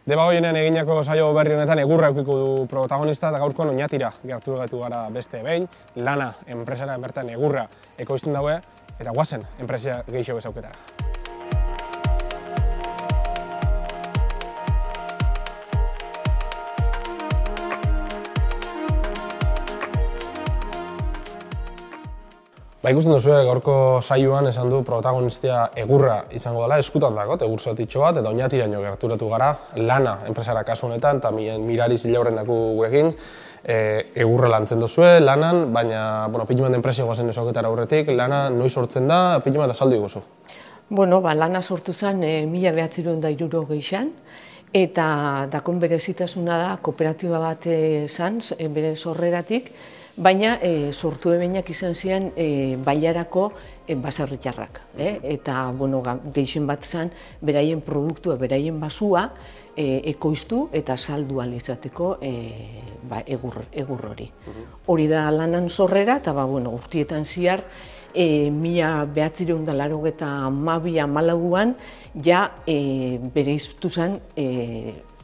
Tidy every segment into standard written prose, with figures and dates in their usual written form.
Debagoienean eginako saio berri honetan egurra eukiko du protagonista eta gaurkoan Oñatira gerturatu gara beste behin, Lana enpresara bertan egurra ekoizten daue eta guazen enpresia gehiago ezauketara. Ikusten duzu, gaurko saioan esan du protagonistia egurra izango dela, eskutan dago, egur zatitxo bat, eta Oñatiraino gerturatu gara, Lana enpresara kasu honetan, eta Mirari Zilaurren daku gurekin, egurra lantzen duzue, Lanan, baina, Pitman enpresia guazen ezauketara aurretik, Lana noiz sortzen da, Pitman da saldu iguzu? Lana sortu zen 1960 eta dakon berezitasuna da, kooperatiba bat zen, bere sorreratik, baina sortu ebenak izan ziren bailarako baserritarrak. Eta gehien bat zen beraien produktua, beraien basua ekoiztu eta saldu ahal izateko egur hori. Hori da Lanan sorrera eta urtietan zehar 1982an ja bereiztu zen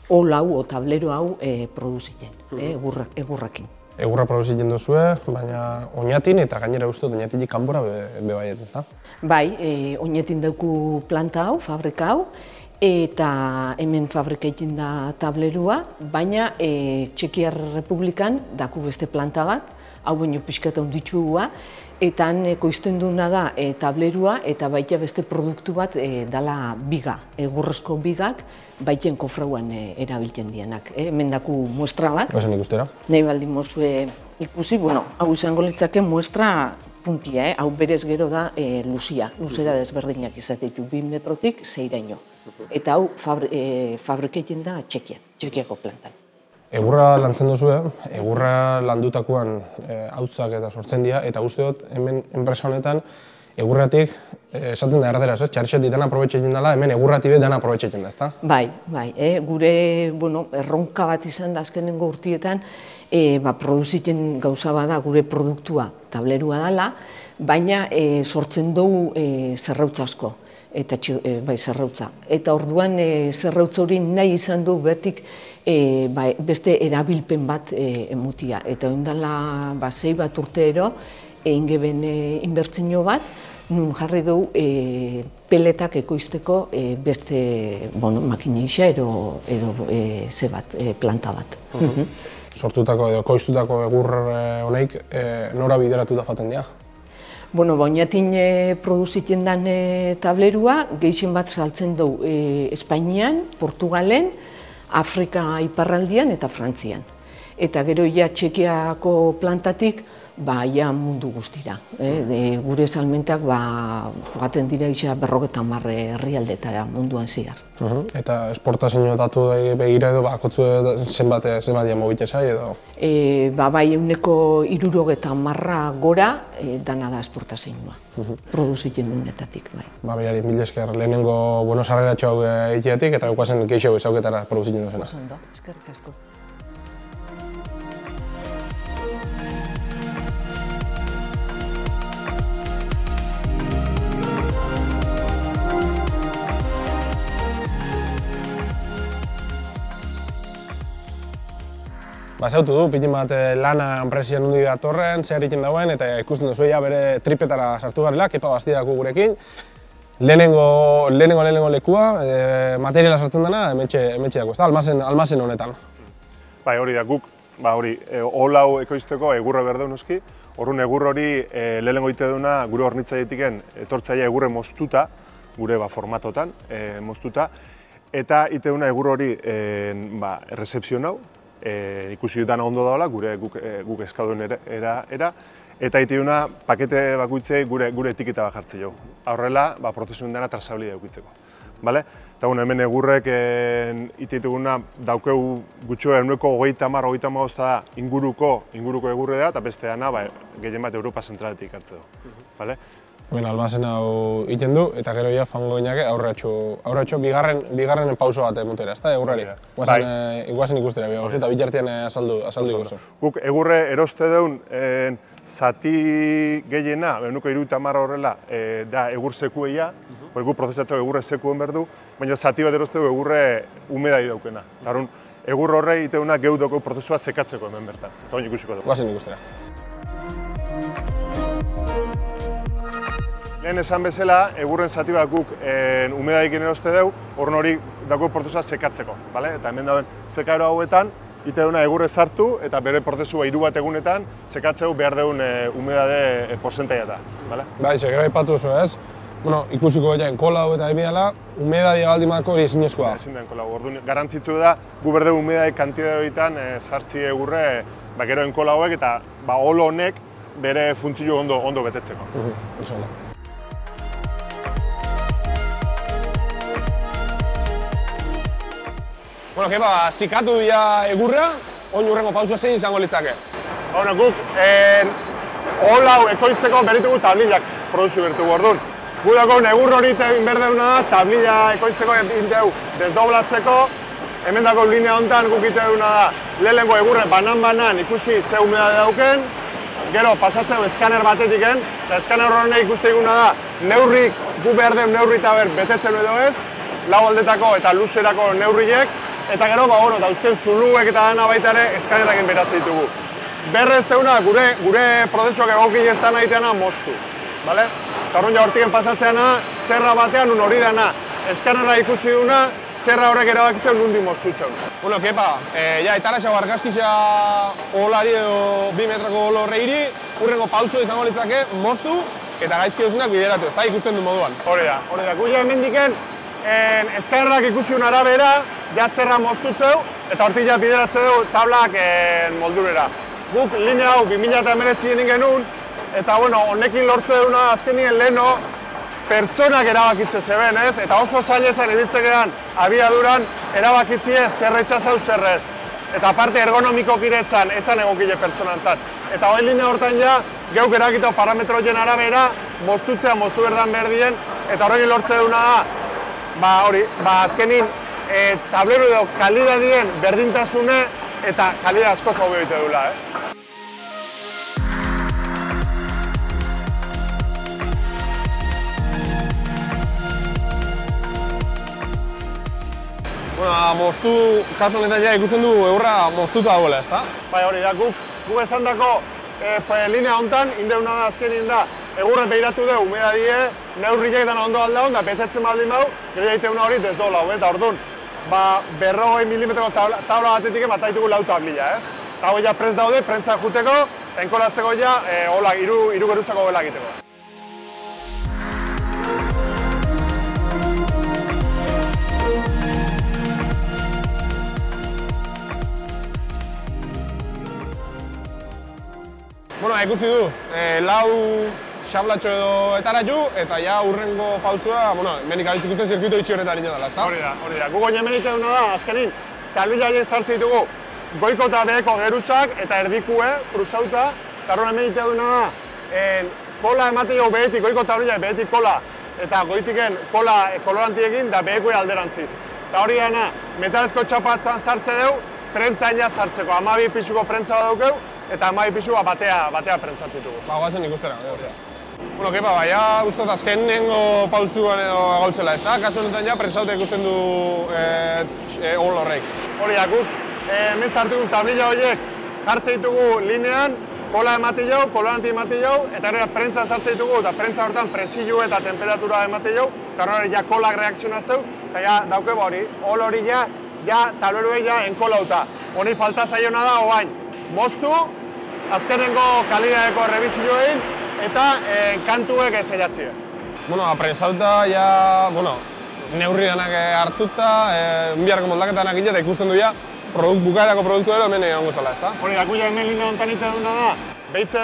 hol hau o tablero hau produzien, egurrakin. Egurra produzien duzue, baina Oñatin eta gainera uste Oñatitik kanpora bebaiet, ez da? Bai, Oñatin dauku planta hau, fabrika hau, eta hemen fabrika egin da tablerua, baina Txekiar Republikan daku beste planta bat, hau baino pixka eta onditxua, eta han ekoizten duena da tablerua eta baita beste produktu bat dala biga, egurrezko bigak, baiten kofrauan erabiltzen dienak. Hemen daku muestra bat. Bazen ikustera? Nahi baldin mozue ikusi, hau izango litzake muestra puntia, hau berez gero da luzera desberdinak izatetu 2 metrotik 6raino. Eta hau fabrikeiten da Txekiako plantan. Egurra lantzen duzue, egurra landutakoan hautzak eta sortzen dira, eta uste dut hemen enpresa honetan egurratik esaten da erderaz, txarixetik dana aprobetxetzen dela, hemen egurratibe dana aprobetxetzen da, ezta? Bai, gure erronka bat izan da azkenengo urtietan, produzitzen gauza bada gure produktua tablerua dela, baina sortzen dugu zerrautza asko, zerrautza. Eta orduan zerrautza hori nahi izan du betik beste erabilpen bat emutia. Eta ondala 6 bat urteero egin geben inbertzio bat, nun jarri dugu peletak ekoizteko beste makineixa ero planta bat. Sortutako edo ekoiztutako egur honeik nora bideratu da joaten dira? Oñatin produzitzen den tablerua, gehien bat saltzen dugu Espainian, Portugalen, Afrika iparraldian eta Frantzian. Eta gero Txekiako plantatik mundu guztira. Gure salmentak joaten dira 50 herrialdetara munduan zehar. Eta esportazio datu begira edo bakotzu zenbat mobitezai edo? Bai, 60% gora dana da esportazioa. Produzitzen duenetatik, bai. Berari, mil esker, lehenengo Buenos Aireratxo hau egiteatik eta guazen geixo ezauketara produzitzen duzena. Ondo, eskerrik asko. Zautu du, pitin bat Lana enpresia nundi datorren, zer egiten dagoen, eta ikusten duzu bere tripetara sartu garela, Kepa Bastidaku gurekin. Lehenengo lekua, materiala sartzen dena, hementxe dago, ez da, almazen honetan. Bai, hori da, guk, hol hau ekoizteko egurra behar duen noski, horren egur hori lehenengo egite duna gure hornitzailetiken etortzaia egurre moztuta, gure formatotan moztuta, eta egite duna egur hori errezepzion hau, ikusi dutana ondo daoela, guk eskaduen era, eta egite duna pakete bakuitzei gure etiketa bat jartzi jau. Horrela, prozesun dena trazabilia eukitzeko. Eta hemen egurrek egite duguna daukeu gutxo eguneko 30-35 da inguruko egurre da, eta beste dana gehien bat Europa zentraletik hartze du. Ben almazen hau iten du, eta gero ja fango gineke aurratxo bigarren pauso bat emotera, ezta, egurrari? Iguazen ikustera biagoz, eta bitartean azaldu iguzu. Guk egurre eroste deun zati gehiena, benuko 30 horrela, da egur sekueia, guk prozesatzeko egurre sekuen behar du, baina zati bat eroste du egurre humedai daukena. Tarun, egur horre iteuna geudoko prozesua sekatzeko hemen bertan. Eta hori ikusiko dugu. Guazen ikustera. Lehen esan bezala, egurren zati bat guk humedaikin eroste dugu, horren hori dago prozesua sekatzeko. Eta hemen dauden sekaero hauetan, ite duna egurre sartu eta bere prozesua 3 bat egunetan sekatzeu behar deun humedade porcentaia da. Bai, gero aipatu oso ez. Ikusiko jain kola hau eta ebidala, humedadia baldimako hori ezinezkoa. Ezin den kola hau, orduan garantzitzu da, gu berde humedade kantidade horietan sartzi egurre gero enkola hauek eta olo honek bere funtzio ondo betetzeko. Kepa, zikatu dira egurra, oin urrengo pausua zein izango litzake? Guk, hau ekoizteko beritugu tablillak produzio bertugu orduan. Gu dagoen egur hori egin behar deuna da, tablilla ekoizteko egin dugu desdoblatzeko. Hemen dago linea honetan guk ite deuna da, lehenengo egurre banan ikusi ze humedade dauken, gero pasatzeko eskaner batetik eta eskaner horrenek ikuste eguna da, neurrik, gu behar deun neurri eta betetzen edo ez, lau aldetako eta luzerako neurriek, eta gero, dauzken zuluek eta dana baita ere eskanerrakin beratzen ditugu. Berrez deuna, gure prozesuak egokin ez dana egiteana moztu. Eta horren ja hortiken pasatzeana, zerra batean hori dana, eskanerra ikusi duna, zerra horrek erabakitzen nundi moztutzen. Kepa, etaraxau argazkizia olari edo 2 metroko olo horreiri, urrengo pauso izango litzake moztu eta gaizki duzunak bideratu, ez da ikusten du moduan. Hori da, guia hemendiken, eskanerrak ikusi duen arabera, ja zerra moztutzeu, eta hortik ja bideratzen dugu tablak moldurera. Guk linea hau 2019 egin genuen, eta honekin lortze duguna azkenien leheno pertsonak erabakitzen zeben, ez? Eta oso zailetzen ibiltzekean abiaduran erabakitzie zer etxazau zerrez. Eta parte ergonomiko kiretzan, etzan egokile pertsonantzat. Eta hori linea hortan ja, geuk erakitau parametroien arabera, moztutzea moztu berdan berdien, eta horrekin lortze duguna da, azkenin tableru edo kalidadien berdintasune eta kalidad asko zau behite dula, ez? Moztu, kasu honetan ja ikusten du egurra moztuta dagoela, ezta? Bai, hori da, guk esan dako linea honetan, indeuna da azkenin da, egurre behiratu dugu, humedadie, neurriak dana ondo aldaun, da betetzen baldin bau, gero jaiteuna hori desdobla, eta orduan, 40 milimetroko tabla batetik emaitaitugu 4 tablilla, ez? Eta hori ja prest daude, prentza juteko, enkolatzeko ja, hiru geruzako bela egiteko. Ikusi du, lau xablatxo edo etaratu, eta ja urrengo pausua, hemenik abitzik ikusten zirkuito itxi horretan ino dela, ezta? Hori da. Gu goin hemenik eduna da, azkenin, tablilla hori estartze ditugu goiko eta beheko geruzak eta erdikue, kruzauta, eta horren hemenik eduna da, kola emate jau behetik, goiko tablilla behetik kola, eta goitiken kola kolorantiekin da behekue alderantziz. Eta hori gana, metalezko txapatan sartze dugu, prentzaina sartzeko, 12 pixuko prentza bat daukeu, eta 12 pixua batea prentzatzitugu. Guazen ikustera. Kepa, ja ustot azkenengo pausuan edo gauzela, ez da? Kasu honetan ja prentzaute ikusten du ol horrek. Hori da, guk hemen zartugu tablilla horiek jartze ditugu linean, kola emate jau, koloranti emate jau, eta hori prentza sartze ditugu, eta prentza hortan presillo eta temperatura emate jau, eta hori ja kolak reakzionatzeu, eta ja daukeba hori, ol hori ja tableruei ja enkolauta. Honi falta zaiona da, oain, moztu, azkenengo kalidadeko revizioein eta kantuek ezeiatzie. Prensauta, neurri denak hartuta, biharko moldaketan egin eta ikusten du bukaerako produktu ero hemen egongo zela, ezta? Hori da, kuia hemen linea honetan ite duna da, behitze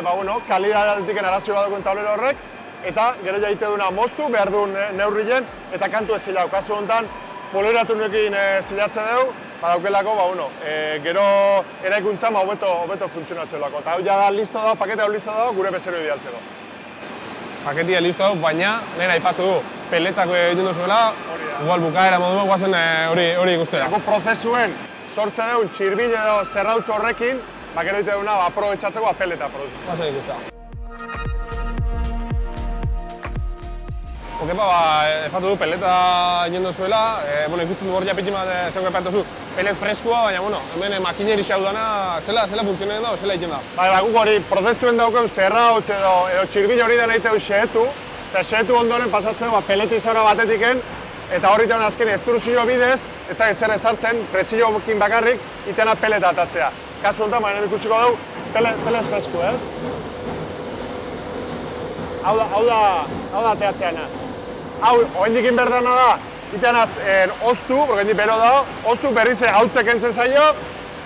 dugu, kalidadatik erazio bat dukuen tablero horrek, eta gero jaite duna moztu, behar duen neurrien eta kantu ezilau. Kasu honetan, poleratunekin zilatzen dugu, badaukelako, gero eraikuntza hobeto funtzionatzen lako. Eta hau ja da listo dago, pakete hau listo dago, gure bezero idealtzeko. paketia listo hau, baina lehen aipatu du, peletako egiten duzuela, igual bukaera moduan guazen hori ikustera. Ego prozesuen sortze dugun txirbil edo zerrautzu horrekin, gero egite duguna aprobetxatzeko peleta produzitzen. Guazen ikustera. Okepa, aipatu du peleta egiten duzuela, ikusten du hor ja pitxin bat zengo epatu zu, pelet freskua, baina, hemen makineri xau dana, zela funtzionen da, zela egiten da? Bai, guk hori prozesuen dauken zerrautz edo txirbil hori dena egite du xehetu, eta xehetu ondoren pasatzen peleta izora batetiken, eta horri tean azken estruzio bidez, eta zer ezartzen, presioekin bakarrik, itena peleta atatzea. Kasu honetan, baina ikusiko dugu, pelet fresku, ez? Hau da ateatzeana. Hau, oendikin berdana da, itenaz oztu, porque bero dago, oztu berriz hautzek entzen zaio,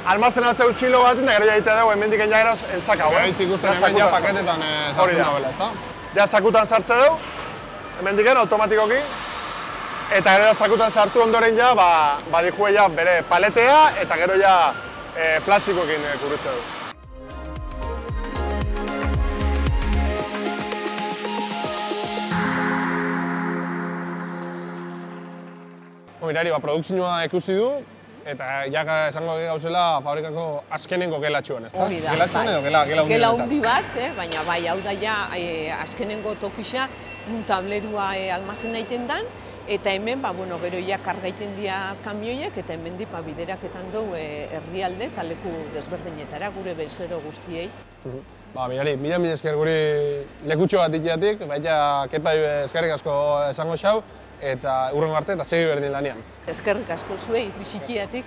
almazenatzeu silo bat, eta gero jaite dugu, hemendiken ja geroz entzakau, ez? Gaitz ikusten hemen ja paketetan sartzen dabela, ezta? Ja sakutan sartze dugu, hemendiken automatikoki, eta gero sakutan sartu ondoren ja, badijue ja bere paletea, eta gero ja plastikoekin kurritze dugu. Mirari, produkzioa ikusi du, eta ja esango gauzela fabrikako azkenengo gelatxuan, ezta? Hori da, Gelatxuan edo gela hundi Gela hundi bat, baina bai, hau da ja azkenengo tokixa, tablerua almazen egiten dan, eta hemen, gero ja karga egiten dira kamioiek, eta hemen di bideraketan dugu herrialde eta leku desberdinetara, gure bezero guztiei. Mirari, mila esker guri lekutxo bat itiatik, baina kepa eskerrik asko esango xau, eta urrengo arte eta segi berdin lanean. Eskerrik asko zuei, bisitiatik.